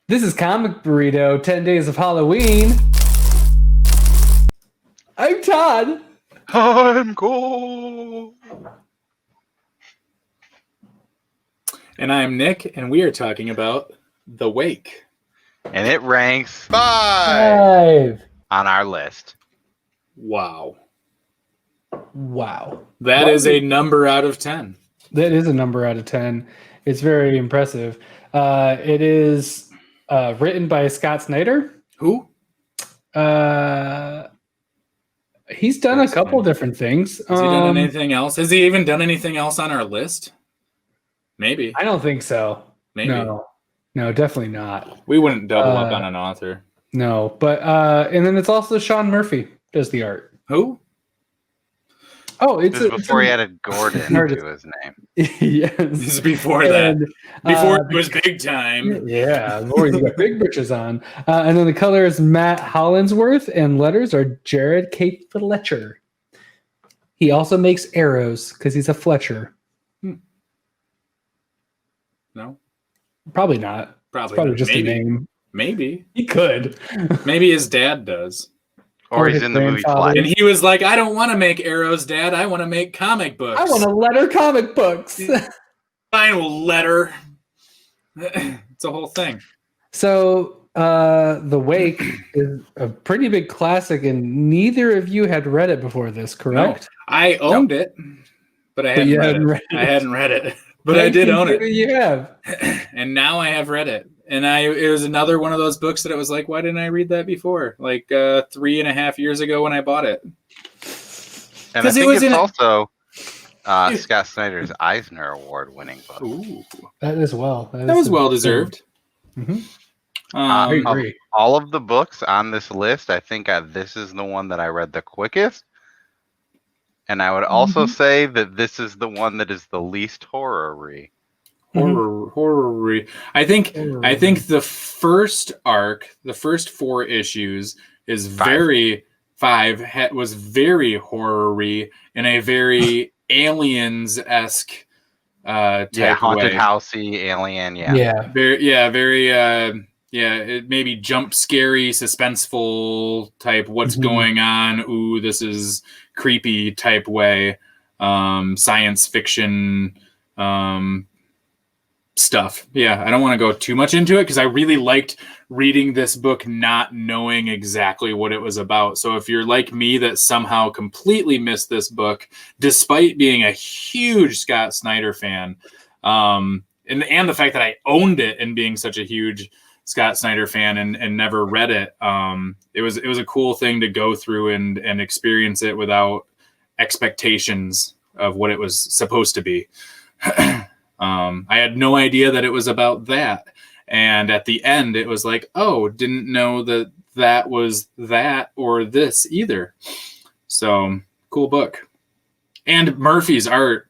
This is Comic Burrito, 10 Days of Halloween. I'm Todd. I'm cool. And I'm Nick, and we are talking about The Wake. And it ranks 5. on our list. Wow. Wow. That is a number out of 10. That is a number out of 10. It's very impressive. It is written by Scott Snyder. Who? He's done a couple different things. Has he done anything else? Has he even done anything else on our list? Maybe. I don't think so. Maybe. No, definitely not. We wouldn't double up on an author. No, but and then it's also Sean Murphy does the art. Who? Oh, This is before he added Gordon to his name. Yes. This is before that. Before it was big time. Yeah, Lord, you got big britches on. And then the color is Matt Hollinsworth, and letters are Jared K. Fletcher. He also makes arrows because he's a Fletcher. No? Probably not. Probably It's not. just Maybe. a name. Maybe. He could. Maybe his dad does. Or he's his in the movie grandfather. Flash. And he was like, I don't want to make arrows, Dad. I want to make comic books. I want to letter comic books. Final letter. It's a whole thing. So, The Wake is a pretty big classic, and neither of you had read it before this, correct? No, I owned it, but I hadn't read it. I hadn't read it, but I did own it. You have. And now I have read it. And it was another one of those books that it was like, why didn't I read that before? Like 3.5 years ago when I bought it. And I think it's also Scott Snyder's Eisner Award winning book. Ooh. That as well. That was well deserved. Mm-hmm. I agree. All of the books on this list, I think this is the one that I read the quickest. And I would also say that this is the one that is the least horror-y. Horror. I think the first arc, the first 4 issues is was very horror-y in a very Aliens-esque type haunted way. housey alien, Very it maybe jump scary, suspenseful type what's going on, ooh, this is creepy type way. Science fiction stuff. Yeah, I don't want to go too much into it because I really liked reading this book not knowing exactly what it was about. So if you're like me that somehow completely missed this book, despite being a huge Scott Snyder fan, and the fact that I owned it and being such a huge Scott Snyder fan and never read it, it was a cool thing to go through and experience it without expectations of what it was supposed to be. I had no idea that it was about that. And at the end, it was like, oh, didn't know that was that or this either. So cool book. And Murphy's art,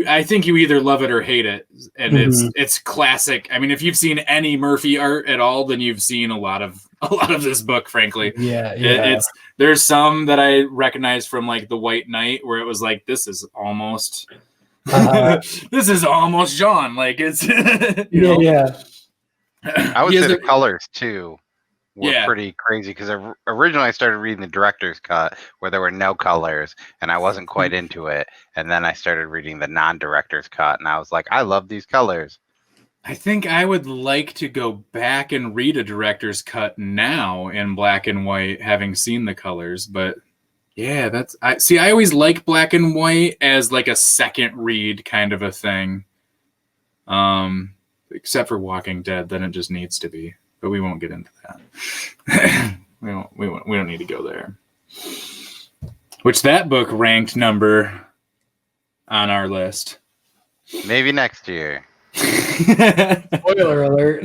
I think you either love it or hate it. And it's classic. I mean, if you've seen any Murphy art at all, then you've seen a lot of this book, frankly. Yeah. There's some that I recognize from like The White Knight where it was like, this is almost this is almost John. Like it's Yeah. I would say the colors too were Yeah. pretty crazy because originally I started reading the director's cut where there were no colors and I wasn't quite into it, and then I started reading the non-director's cut and I was like, I love these colors. I think I would like to go back and read a director's cut now in black and white, having seen the colors, but yeah, I always like black and white as like a second read kind of a thing. Except for Walking Dead, then it just needs to be. But we won't get into that. we don't need to go there. Which that book ranked number on our list. Maybe next year. Spoiler alert.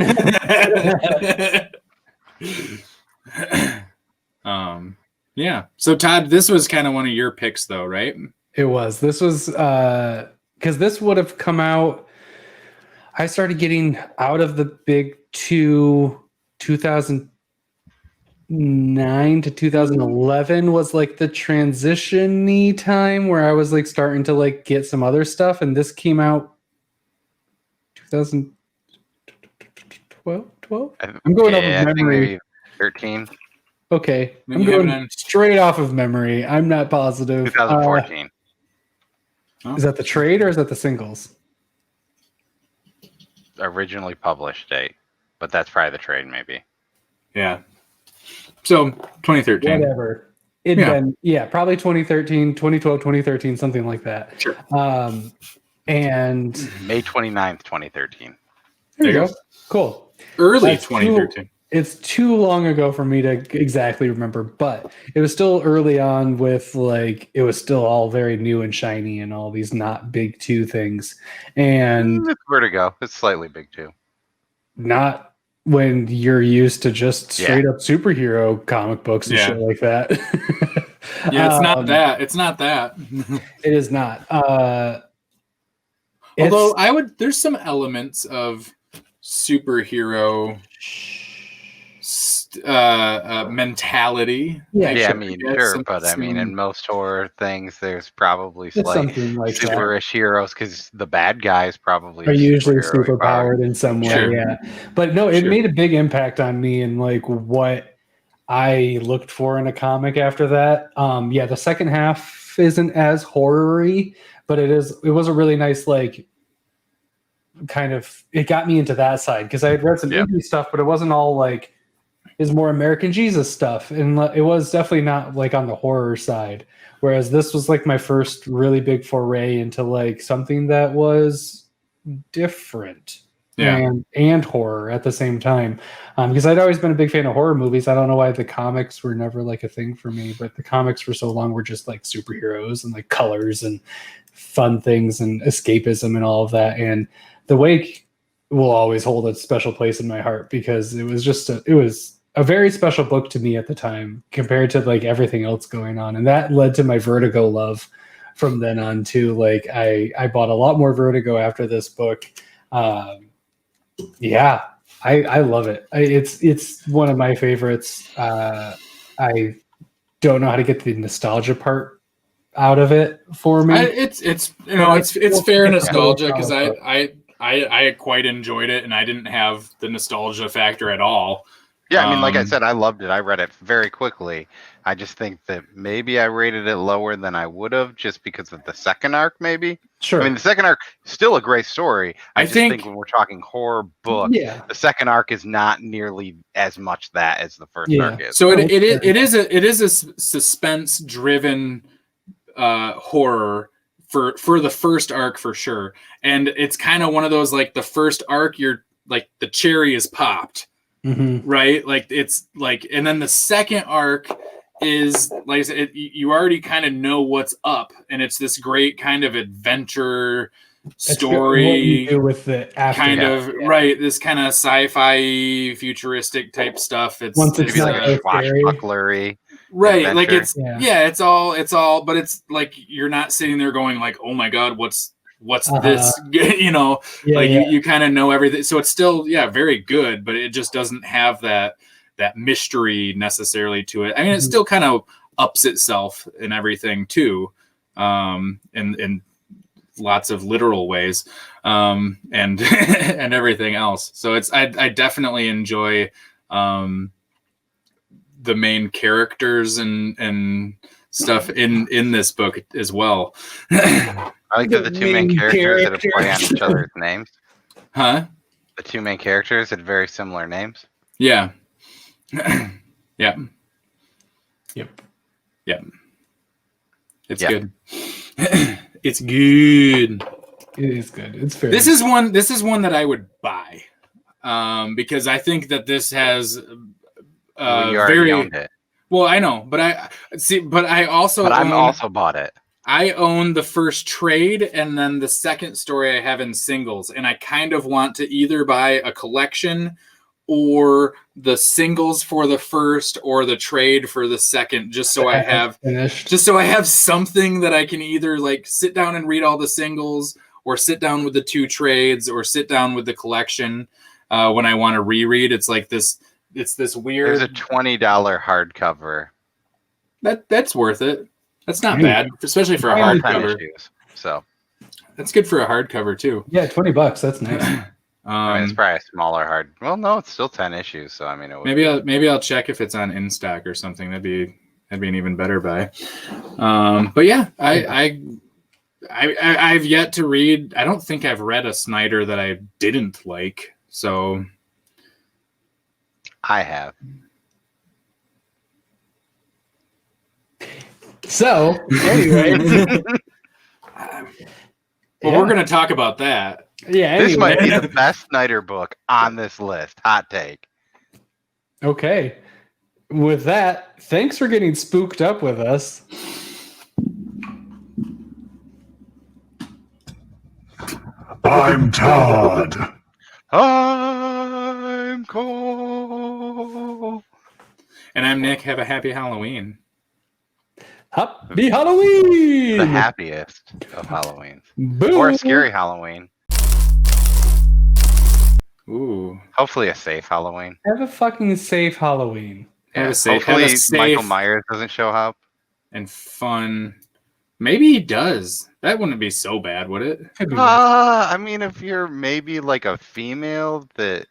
Yeah. So Todd, this was kind of one of your picks though, right? It was. This was because this would have come out. I started getting out of the big 2009 to 2011 was like the transition-y time where I was like starting to like get some other stuff, and this came out 2000 12? I'm going off I of think memory. maybe 13. Okay. Then I'm you have it going on- straight off of memory. I'm not positive. 2014. Is that the trade or is that the singles? Originally published date, but that's probably the trade, maybe. Yeah. So 2013. Whatever. Probably 2013, 2012, 2013, something like that. Sure. And May 29th, 2013. there you There you go. Cool. Early That's 2013. It's too long ago for me to exactly remember, but it was still early on with like it was still all very new and shiny and all these not big two things. And It's Vertigo. It's slightly big too. not when you're used to just straight up superhero comic books and Yeah. shit like that. Yeah, it's not that. It's not that. It is not. Although there's some elements of superhero mentality. Yeah, I mean, sure, some- but I mean, some- in most horror things, there's probably it's like something like that. superish heroes because the bad guys probably Are usually superhero super powered in some way. Sure. Yeah. But no, it Sure. made a big impact on me and like what I looked for in a comic after that. The second half isn't as horror-y, but it was a really nice like kind of it got me into that side because I had read some indie stuff, but it wasn't all like is more American Jesus stuff, and it was definitely not like on the horror side. Whereas this was like my first really big foray into like something that was different and horror at the same time. Because I'd always been a big fan of horror movies. I don't know why the comics were never like a thing for me, but the comics for so long were just like superheroes and like colors and fun things and escapism and all of that. And The Wake will always hold a special place in my heart because it was a very special book to me at the time compared to like everything else going on. And that led to my Vertigo love from then on too. Like I bought a lot more Vertigo after this book. I love it. It's one of my favorites. I don't know how to get the nostalgia part out of it for me. It's fair nostalgia because I quite enjoyed it and I didn't have the nostalgia factor at all. Yeah, I mean, like I said, I loved it. I read it very quickly. I just think that maybe I rated it lower than I would have just because of the second arc, maybe. Sure. I mean, the second arc still a great story. I just think when we're talking horror book, the second arc is not nearly as much that as the first arc is. So it is a suspense driven horror for the first arc for sure, and it's kind of one of those like the first arc you're like the cherry is popped. Mm-hmm. Right, like it's like, and then the second arc is like I said, you already kind of know what's up, and it's this great kind of adventure story what you do with the kind of right. This kind of sci-fi futuristic type stuff. It's maybe like a swashbucklery, right? adventure. Like it's all, but it's like you're not sitting there going like, oh my god, what's this, you kind of know everything, so it's still very good, but it just doesn't have that mystery necessarily to it. I mean, it still kind of ups itself and everything too, in lots of literal ways, and and everything else. So I definitely enjoy the main characters and stuff in this book as well. I like that the two main characters that play on each other's names. Huh? The two main characters had very similar names. Yeah. Yep. It's good. It's good. It is good. It's fair. This is one that I would buy, because I think that this has You already owned it. Well, I know, but I also also bought it. I own the first trade, and then the second story I have in singles, and I kind of want to either buy a collection or the singles for the first or the trade for the second, just so I have something that I can either like sit down and read all the singles, or sit down with the two trades, or sit down with the collection when I want to reread. It's like this. It's this weird. There's a $20 hardcover. That's worth it. That's not bad, especially for a hardcover. So that's good for a hardcover too. Yeah, $20. That's nice. I mean, it's probably a smaller hard. Well, no, it's still 10 issues. So I mean, it would maybe I'll check if it's on in stock or something. That'd be an even better buy. But yeah, I've yet to read. I don't think I've read a Snyder that I didn't like. So I have. So anyway, well, we're gonna talk about that. Yeah. This might be Anyway. the best Snyder book on this list. Hot take. Okay. With that, thanks for getting spooked up with us. I'm Todd. I'm Cole. And I'm Nick. Have a happy Halloween. Happy Halloween! The happiest of Halloweens. Boom. Or a scary Halloween. Ooh. Hopefully a safe Halloween. Have a fucking safe Halloween. Have Yeah. a safe- Hopefully have a safe- Michael Myers doesn't show up. And fun. Maybe he does. That wouldn't be so bad, would it? Could be I mean, if you're maybe like a female that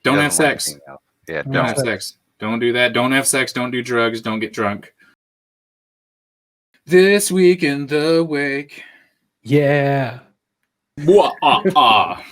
Don't have doesn't like sex. females. Yeah, Don't don't. have sex. Don't do that. Don't have sex. Don't do drugs. Don't get drunk. This week in the wake. Yeah. Wah, ah, ah.